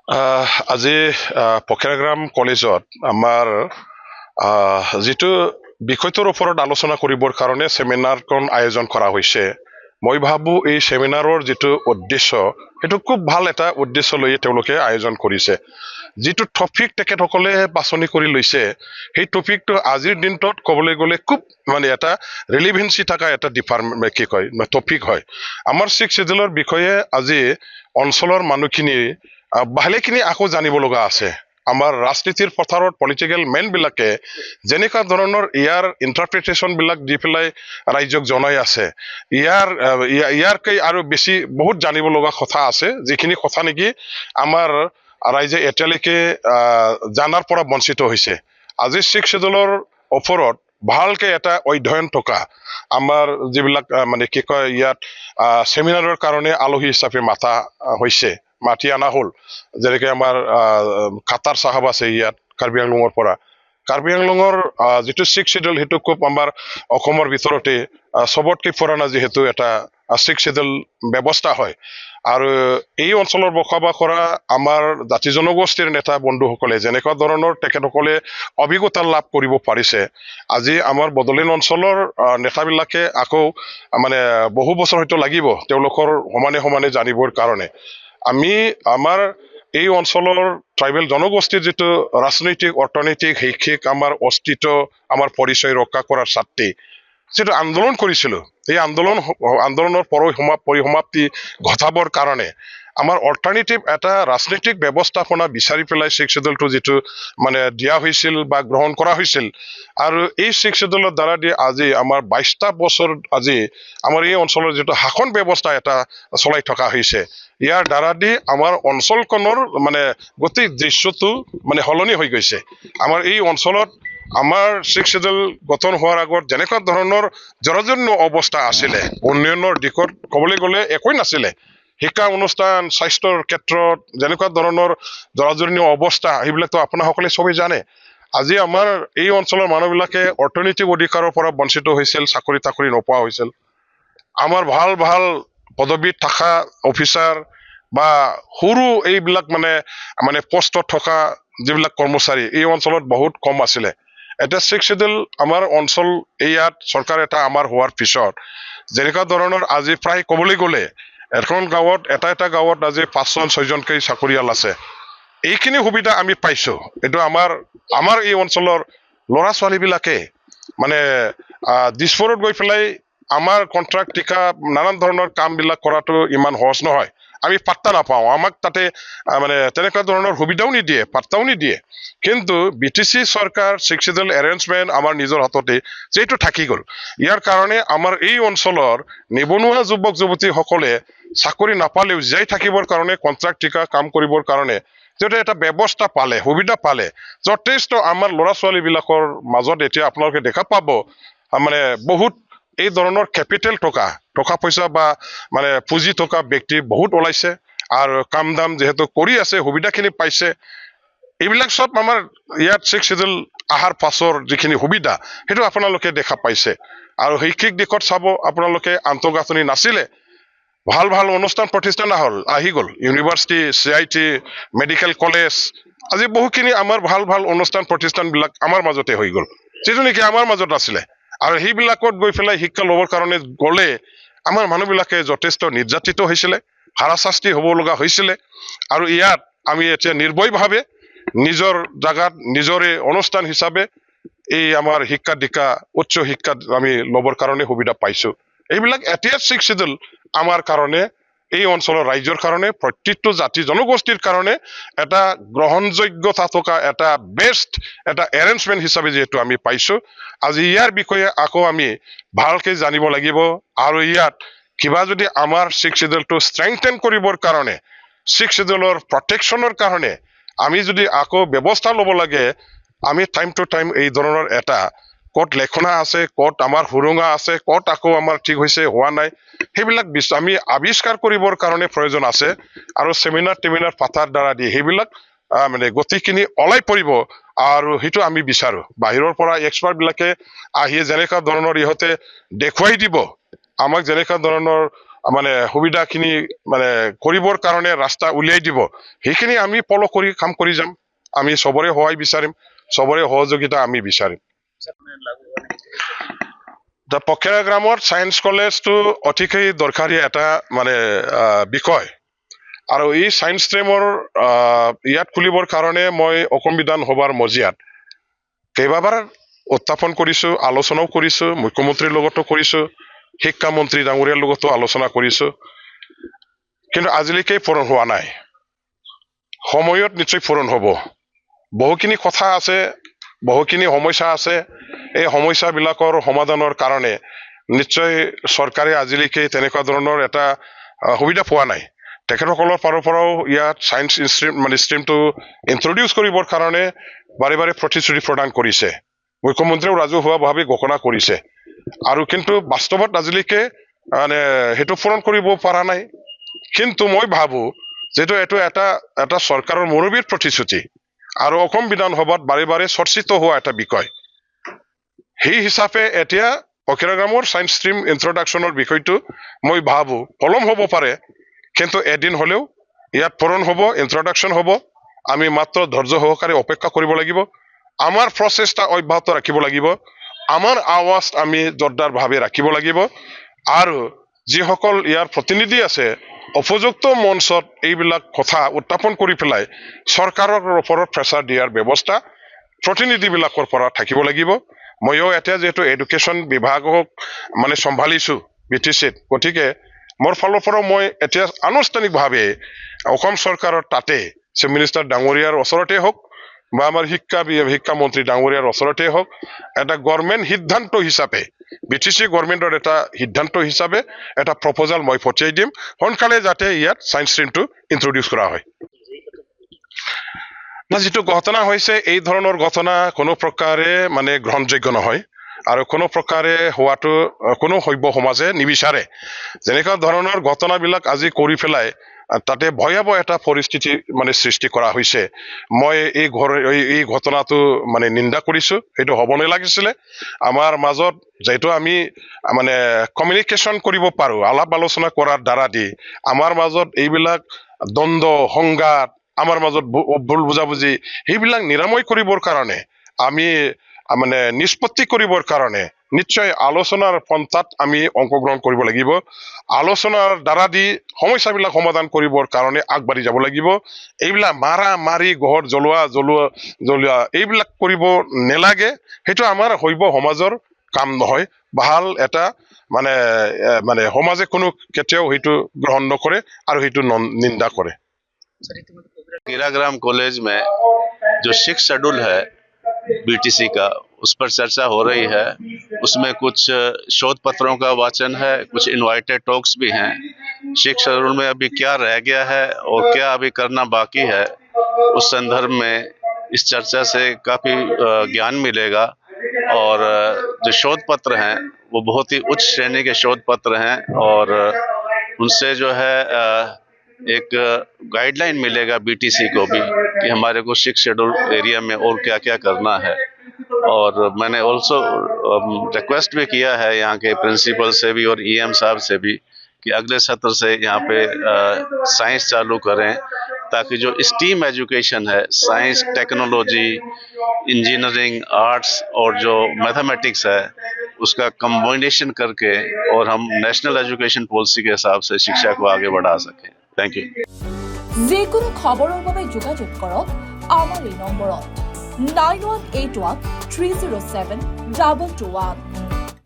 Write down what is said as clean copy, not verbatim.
আজি পখৰাগ্ৰাম কলেজত আমাৰ যিটো বিষয়টোৰ ওপৰত আলোচনা কৰিবৰ কাৰণে চেমিনাৰখন আয়োজন কৰা হৈছে। মই ভাবো এই চেমিনাৰৰ যিটো উদ্দেশ্য সেইটো খুব ভাল এটা উদ্দেশ্য লৈ তেওঁলোকে আয়োজন কৰিছে। যিটো টপিক তেখেতসকলে বাছনি কৰি লৈছে সেই টপিকটো আজিৰ দিনটোত ক'বলৈ গ'লে খুব এটা ৰিলিভেঞ্চি থকা এটা ডিপাৰ্টমেণ্ট কি কয় টপিক হয়। আমাৰ ছিক্স চিডিউলৰ বিষয়ে আজি অঞ্চলৰ মানুহখিনি ভালেখিনি আকৌ জানিব লগা আছে। আমাৰ ৰাজনীতিৰ পথাৰত পলিটিকেল মেন বিলাকে যেনেকুৱা ধৰণৰ ইয়াৰ ইণ্টাৰপ্ৰিটেশ্যন বিলাক দি পেলাই ৰাইজক জনাই আছে, ইয়াৰকৈ আৰু বেছি বহুত জানিব লগা কথা আছে, যিখিনি কথা নেকি আমাৰ ৰাইজে এতিয়ালৈকে জানাৰ পৰা বঞ্চিত হৈছে। আজি ছিক্স চিডিউলৰ ওপৰত ভালকে এটা অধ্যয়ন থকা আমাৰ যিবিলাক কি কয় ইয়াত চেমিনাৰৰ কাৰণে আলহী হিচাপে মাতি অনা হ'ল। যেনেকে আমাৰ খাটাৰ চাহাব আছে ইয়াত কাৰ্বি আংলঙৰ পৰা। কাৰ্বি আংলঙৰ যিটো ছিক্স চিডিউল সেইটো খুব আমাৰ অসমৰ ভিতৰতে চবতকে পুৰণা যিহেতু এটা ছিক্স চিডিউল ব্যৱস্থা হয়। আৰু এই অঞ্চলৰ বসবাস কৰা আমাৰ জাতি জনগোষ্ঠীৰ নেতা বন্ধুসকলে যেনেকুৱা ধৰণৰ তেখেতসকলে অভিজ্ঞতা লাভ কৰিব পাৰিছে, আজি আমাৰ বড়োলেণ্ড অঞ্চলৰ নেতাবিলাকে আকৌ বহু বছৰ হয়তো লাগিব তেওঁলোকৰ সমানে সমানে জানিবৰ কাৰণে। আমি আমাৰ এই অঞ্চলৰ ট্ৰাইবেল জনগোষ্ঠীৰ যিটো ৰাজনৈতিক, অৰ্থনৈতিক, শৈক্ষিক আমাৰ অস্তিত্ব, আমাৰ পৰিচয় ৰক্ষা কৰাৰ স্বাৰ্থে যিটো আন্দোলন কৰিছিলো, এই আন্দোলনৰ পৰিসমাপ্তি ঘটাবৰ কাৰণে আমাৰ অল্টাৰনেটিভ এটা ৰাজনৈতিক ব্যৱস্থাপনা বিচাৰি পেলাই ছিক্স চিডিউলটো যিটো দিয়া হৈছিল বা গ্ৰহণ কৰা হৈছিল। আৰু এই ছিক্স চিডিউলৰ দ্বাৰা দি আজি আমাৰ 22টা বছৰ আজি আমাৰ এই অঞ্চলৰ যিটো শাসন ব্যৱস্থা এটা চলাই থকা হৈছে, ইয়াৰ দ্বাৰা দি আমাৰ অঞ্চলখনৰ গোটেই দৃশ্যটো সলনি হৈ গৈছে। আমাৰ এই অঞ্চলত আমাৰ ছিক্স চিডিউল গঠন হোৱাৰ আগত যেনেকুৱা ধৰণৰ জৰাজীৰ্ণ অৱস্থা আছিলে, উন্নয়নৰ দিশত ক'বলৈ গ'লে একোৱেই নাছিলে। শিক্ষা অনুষ্ঠান, স্বাস্থ্যৰ ক্ষেত্ৰত যেনেকুৱা ধৰণৰ জৰাজীৰ্ণ অৱস্থা, সেইবিলাকতো আপোনাসকলে চবেই জানে। আজি আমাৰ এই অঞ্চলৰ মানুহবিলাকে অৰ্থনৈতিক অধিকাৰৰ পৰা বঞ্চিত হৈছিল, চাকৰি তাকৰি নোপোৱা হৈছিল। আমাৰ ভাল ভাল পদবীত থকা অফিচাৰ বা সৰু এইবিলাক পষ্টত থকা যিবিলাক কৰ্মচাৰী এই অঞ্চলত বহুত কম আছিলে। এতিয়া ছিক্স চিডিউল আমাৰ অঞ্চল ইয়াত চৰকাৰ এটা আমাৰ হোৱাৰ পিছত যেনেকুৱা ধৰণৰ আজি প্ৰায় ক'বলৈ গ'লে এখন গাঁৱত এটা গাঁৱত আজি 5জন 6জনকৈ চাকৰিয়াল আছে। এইখিনি সুবিধা আমি পাইছো। এইটো আমাৰ এই অঞ্চলৰ ল'ৰা ছোৱালীবিলাকে দিছপুৰত গৈ পেলাই আমাৰ কন্ট্ৰাক্ট টিকা নানান ধৰণৰ কামবিলাক কৰাটো ইমান সহজ নহয়। আমি পাত্তা নাপাওঁ, আমাক তাতে তেনেকুৱা ধৰণৰ সুবিধাও নিদিয়ে, পাত্তাও নিদিয়ে। কিন্তু BTC চৰকাৰ ছিক্স চিডিউল এৰেঞ্জমেণ্ট আমাৰ নিজৰ হাততে যিহেতু থাকি গ'ল, ইয়াৰ কাৰণে আমাৰ এই অঞ্চলৰ নিবনুৱা যুৱক যুৱতীসকলে চাকৰি নাপালেও জীয়াই থাকিবৰ কাৰণে কন্ট্ৰাক্ট টিকা কাম কৰিবৰ কাৰণে যিহেতু এটা ব্যৱস্থা পালে, সুবিধা পালে, যথেষ্ট আমাৰ ল'ৰা ছোৱালীবিলাকৰ মাজত এতিয়া আপোনালোকে দেখা পাব বহুত এই ধৰণৰ কেপিটেল টকা পইচা বা পুঁজি থকা ব্যক্তি বহুত ওলাইছে। আৰু কাম দাম যিহেতু কৰি আছে, সুবিধাখিনি পাইছে। এইবিলাক চব আমাৰ ইয়াত ছিক্স চিডিউল অহাৰ পাছৰ যিখিনি সুবিধা সেইটো আপোনালোকে দেখা পাইছে। আৰু শৈক্ষিক দিশত চাব, আপোনালোকে আন্তঃগাঁথনি নাছিলে, ভাল ভাল অনুষ্ঠান প্ৰতিষ্ঠান আহি গ'ল, ইউনিভাৰ্চিটি, CIT, মেডিকেল কলেজ, আজি বহুখিনি আমাৰ ভাল ভাল অনুষ্ঠান প্ৰতিষ্ঠানবিলাক আমাৰ মাজতে হৈ গ'ল, যিটো নেকি আমাৰ মাজত আছিলে। আৰু সেইবিলাকত গৈ পেলাই শিক্ষা ল'বৰ কাৰণে গ'লে আমাৰ মানুহবিলাকে যথেষ্ট নিৰ্যাতিত হৈছিলে, হাৰাশাস্তি হ'ব লগা হৈছিলে। আৰু ইয়াত আমি এতিয়া নিৰ্ভয়ভাৱে নিজৰ জাগাত নিজৰে অনুষ্ঠান হিচাপে এই আমাৰ শিক্ষা দীক্ষা, উচ্চ শিক্ষাত আমি ল'বৰ কাৰণে সুবিধা পাইছো। এইবিলাক এতিয়া ছিক্স চিডিউল আমাৰ কাৰণে, এই অঞ্চলৰ ৰাইজৰ কাৰণে, প্ৰত্যেকটো জাতি জনগোষ্ঠীৰ কাৰণে এটা গ্ৰহণযোগ্যতা থকা এটা বেষ্ট এটা এৰেঞ্জমেণ্ট হিচাপে যিহেতু আমি পাইছো, আজি ইয়াৰ বিষয়ে আকৌ আমি ভালকে জানিব লাগিব। আৰু ইয়াত কিবা যদি আমাৰ ছিক্স চিডিউলটো ষ্ট্ৰেংথেন কৰিবৰ কাৰণে, ছিক্স চিডিউলৰ প্ৰটেকশ্যনৰ কাৰণে আমি যদি আকৌ ব্যৱস্থা ল'ব লাগে, আমি টাইম টু টাইম এই ধৰণৰ এটা ক'ত লেখনা আছে, ক'ত আমাৰ সুৰুঙা আছে, ক'ত আকৌ আমাৰ ঠিক হৈছে হোৱা নাই, সেইবিলাক আমি আৱিষ্কাৰ কৰিবৰ কাৰণে প্ৰয়োজন আছে। আৰু চেমিনাৰ পাতাৰ দ্বাৰা দি সেইবিলাক গোটেইখিনি ওলাই পৰিব। আৰু সেইটো আমি বিচাৰো বাহিৰৰ পৰা এক্সপাৰ্ট বিলাকে আহি যেনেকুৱা ধৰণৰ ইহঁতে দেখুৱাই দিব, আমাক যেনেকুৱা ধৰণৰ মানে সুবিধাখিনি মানে কৰিবৰ কাৰণে ৰাস্তা উলিয়াই দিব, সেইখিনি আমি ফল' কৰি কাম কৰি যাম। আমি চবৰে সহায় বিচাৰিম, চবৰে সহযোগিতা আমি বিচাৰিম। পখৰা গ্ৰামৰ চায়েন্স কলেজটো অতিকেই দৰকাৰী এটা মানে বিষয়, আৰু এই চায়েন্স ষ্ট্ৰীমৰ ইয়াত খুলিবৰ কাৰণে মই অসম বিধানসভাৰ মজিয়াত কেইবাবাৰ উত্থাপন কৰিছো, আলোচনাও কৰিছো, মুখ্যমন্ত্ৰীৰ লগতো কৰিছো, শিক্ষামন্ত্ৰী ডাঙৰীয়াৰ লগতো আলোচনা কৰিছো, কিন্তু আজিলৈকে পূৰণ হোৱা নাই। সময়ত নিশ্চয় পূৰণ হ'ব। বহুখিনি কথা আছে, বহুখিনি সমস্যা আছে। এই সমস্যাবিলাকৰ সমাধানৰ কাৰণে নিশ্চয় চৰকাৰে আজিলৈকে তেনেকুৱা ধৰণৰ এটা সুবিধা পোৱা নাই। তেখেতসকলৰ ফালৰ পৰাও ইয়াত চায়েন্স ষ্ট্ৰীমটো ইন্ট্ৰডিউচ কৰিবৰ কাৰণে বাৰে বাৰে প্ৰতিশ্ৰুতি প্ৰদান কৰিছে, মুখ্যমন্ত্ৰীয়েও ৰাজহুৱাভাৱে ঘোষণা কৰিছে, আৰু কিন্তু বাস্তৱত আজিলৈকে মানে সেইটো পূৰণ কৰিব পৰা নাই। কিন্তু মই ভাবো যিহেতু এইটো এটা চৰকাৰৰ মুৰব্বীৰ প্ৰতিশ্ৰুতি আৰু অসম বিধানসভাত বাৰে বাৰে চৰ্চিত হোৱা এটা বিষয়, সেই হিচাপে এতিয়া পখৰা গ্ৰামৰ চায়েন্স ষ্ট্ৰীম ইন্ট্ৰডাকশ্যনৰ বিষয়টো মই ভাবো পলম হ'ব পাৰে, কিন্তু এদিন হলেও ইয়াত পূৰণ হ'ব, ইন্ট্ৰডাকশ্যন হ'ব। আমি মাত্ৰ ধৈৰ্য সহকাৰে অপেক্ষা কৰিব লাগিব, আমাৰ প্ৰচেষ্টা অব্যাহত ৰাখিব লাগিব, আমাৰ আৱাজ আমি জোৰদাৰভাৱে ৰাখিব লাগিব, আৰু যিসকল ইয়াৰ প্ৰতিনিধি আছে উপযুক্ত মঞ্চত এইবিলাক কথা উত্থাপন কৰি পেলাই চৰকাৰৰ ওপৰত প্ৰেছাৰ দিয়াৰ ব্যৱস্থা প্ৰতিনিধিবিলাকৰ পৰা থাকিব লাগিব। ময়ো এতিয়া যিহেতু এডুকেশ্যন বিভাগক মানে চম্ভালিছো BTCত, গতিকে মোৰ ফালৰ পৰা মই এতিয়া আনুষ্ঠানিকভাৱে অসম চৰকাৰৰ তাতে চিফ মিনিষ্টাৰ ডাঙৰীয়াৰ ওচৰতে হওক বা আমাৰ শিক্ষামন্ত্ৰী ডাঙৰীয়াৰ ওচৰতে হওক এটা গভৰ্ণমেণ্ট সিদ্ধান্ত হিচাপে, BTC গভৰ্ণমেণ্টৰ এটা সিদ্ধান্ত হিচাপে এটা প্ৰপ'জাল মই পঠিয়াই দিম, সোনকালে যাতে ইয়াত চায়েন্স ষ্ট্ৰীমটো ইন্ট্ৰডিউচ কৰা হয়। যিটো ঘটনা হৈছে, এই ধৰণৰ ঘটনা কোনো প্ৰকাৰে মানে গ্ৰহণযোগ্য নহয়, আৰু কোনো প্ৰকাৰে হোৱাটো কোনো সভ্য সমাজে নিবিচাৰে। যেনেকুৱা ধৰণৰ ঘটনাবিলাক আজি কৰি পেলাই তাতে ভয়াৱহ এটা পৰিস্থিতি মানে সৃষ্টি কৰা হৈছে, মই এই ঘটনাটো মানে নিন্দা কৰিছো। সেইটো হ'ব নালাগিছিলে। আমাৰ মাজত যিহেতু আমি মানে কমিউনিকেশ্যন কৰিব পাৰো, আলাপ আলোচনা কৰাৰ দ্বাৰা দি আমাৰ মাজত এইবিলাক দ্বন্দ্ব সংঘাত, আমাৰ মাজত ভুল বুজাবুজি, সেইবিলাক নিৰাময় কৰিবৰ কাৰণে আমি মানে নিষ্পত্তি কৰিবৰ কাৰণে নিশ্চয় আলোচনাৰ পন্থাত আমি অংশগ্ৰহণ কৰিব লাগিব। আলোচনাৰ দ্বাৰা দি সমস্যাবিলাক সমাধান কৰিবৰ কাৰণে আগবাঢ়ি যাব লাগিব। এইবিলাক মাৰা মাৰি, ঘৰ জ্বলোৱা এইবিলাক কৰিব নালাগে। সেইটো আমাৰ সভ্য সমাজৰ কাম নহয়। ভাল এটা মানে সমাজে কোনো কেতিয়াও সেইটো গ্ৰহণ নকৰে আৰু সেইটো নিন্দা কৰে। गिराग्राम कॉलेज में जो 6 शेड्यूल है BTC का, उस पर चर्चा हो रही है। उसमें कुछ शोध पत्रों का वाचन है, कुछ इनवाइटेड टॉक्स भी हैं। 6 शेड्यूल में अभी क्या रह गया है और क्या अभी करना बाकी है, उस संदर्भ में इस चर्चा से काफी ज्ञान मिलेगा। और जो शोध पत्र हैं वो बहुत ही उच्च श्रेणी के शोध पत्र हैं, और उनसे जो है एक गाइडलाइन मिलेगा BTC को भी कि हमारे को 6 शेड्यूल एरिया में और क्या क्या करना है। और मैंने ऑल्सो रिक्वेस्ट भी किया है यहाँ के प्रिंसिपल से भी और EM साहब से भी कि अगले सत्र से यहाँ पे साइंस चालू करें, ताकि जो स्टीम एजुकेशन है, साइंस, टेक्नोलॉजी, इंजीनियरिंग, आर्ट्स और जो मैथमेटिक्स है, उसका कम्बिनेशन करके और हम नेशनल एजुकेशन पॉलिसी के हिसाब से शिक्षा को आगे बढ़ा सकें। Thank you. যিকোনো খবৰৰ বাবে যোগাযোগ কৰক আমাৰ এই নম্বৰত 9181 307 221।